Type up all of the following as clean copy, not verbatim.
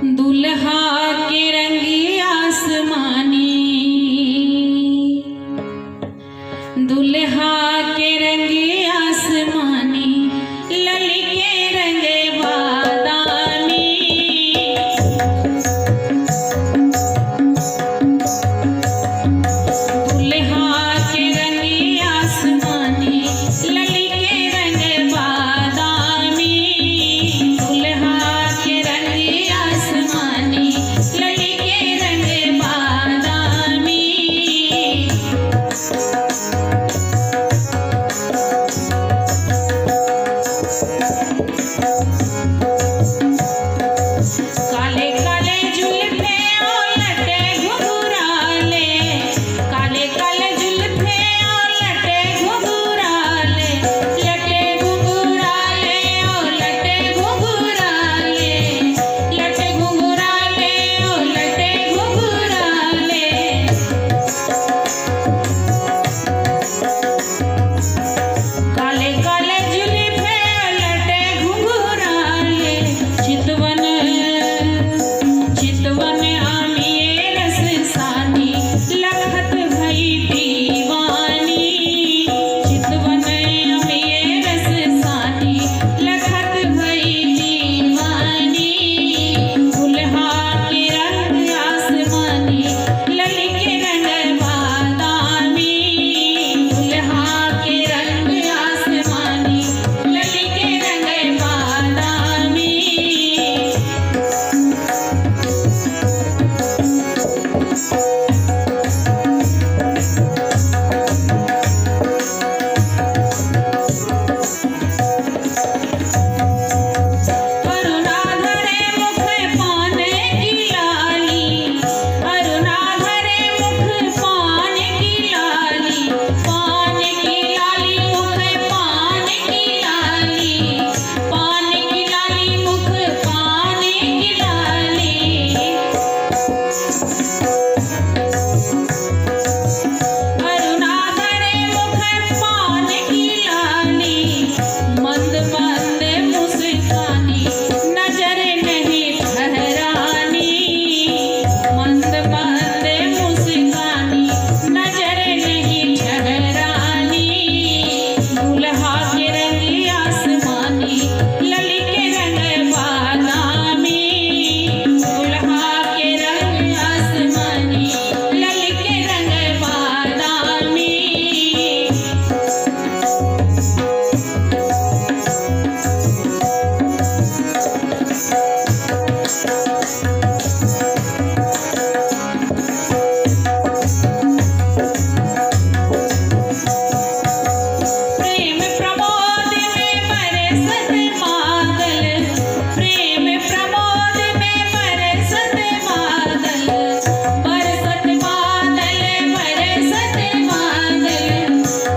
दुल्हा के रंगी आसमानी, दुल्हा के रंगी आसमानी, लली के रंगे बादामी। दुल्हा के रंगी आसमानी, लली के रंगे बादामी। दुल्हा के रंगी आसमानी, लली के रंगे बादामी। काले काले जुल्फे और लटे घुंघराले, काले काले जुल्फे और लटे घुंघराले, लटे घुंघराले और लटे घुंघराले, लटे घुंघराले और लटे घुंघराले। काले काले जुल्फे और लटे घुंघराले, चितवन चितवन आमिए रस सानी, लखत भई दीवानी। चितवन आमिए रस सानी, लखत भई दीवानी। दुल्हा के रंग आसमानी, लली के रंग बादामी। दुल्हा के रंग आसमानी, लली के रंग बादामी। अरुणा धरे मुख पान की लाली, अरुणा धरे मुख पान की लाली, पान की लाली मुख पान की लाली, पान की लाली मुख पान की लाली। अरुणा धरे मुख पान की लाली, मंद मंद मुस्कानी, नजर नहीं ठहरानी। मंद मंद मुस्कानी, नजर नहीं ठहरानी। दुल्हा के रंग आसमानी, लली के रंग बादामी। दुल्हा के रंग आसमानी, लली के रंग बादामी। प्रेम प्रमोद में बरसत बादल, प्रेम प्रमोद में बरसत बादल, बरसत बादल, बरसत बादल,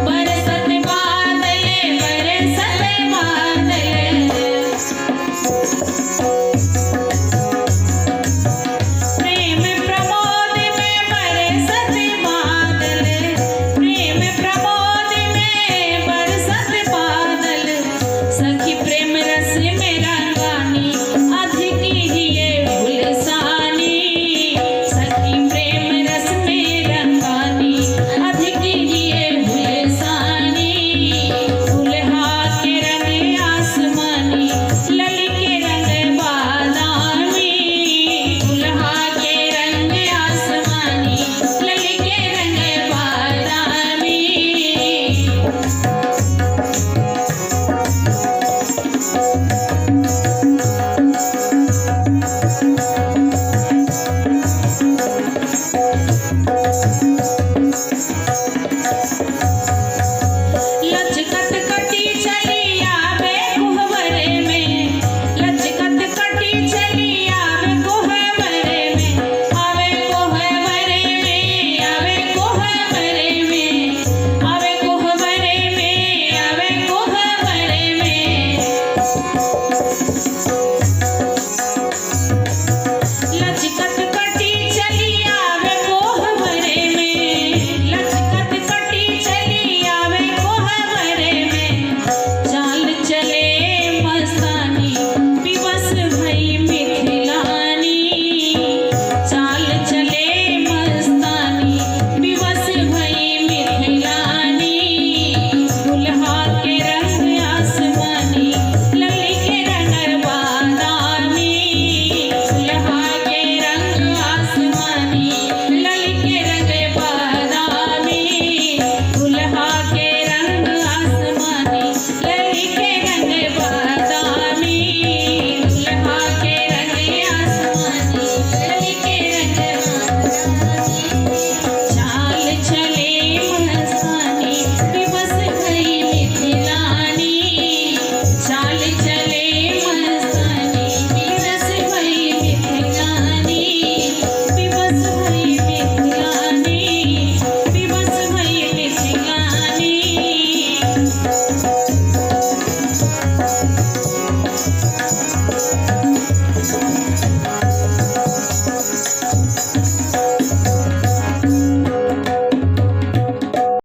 बरसत बादल, बरसत बादल।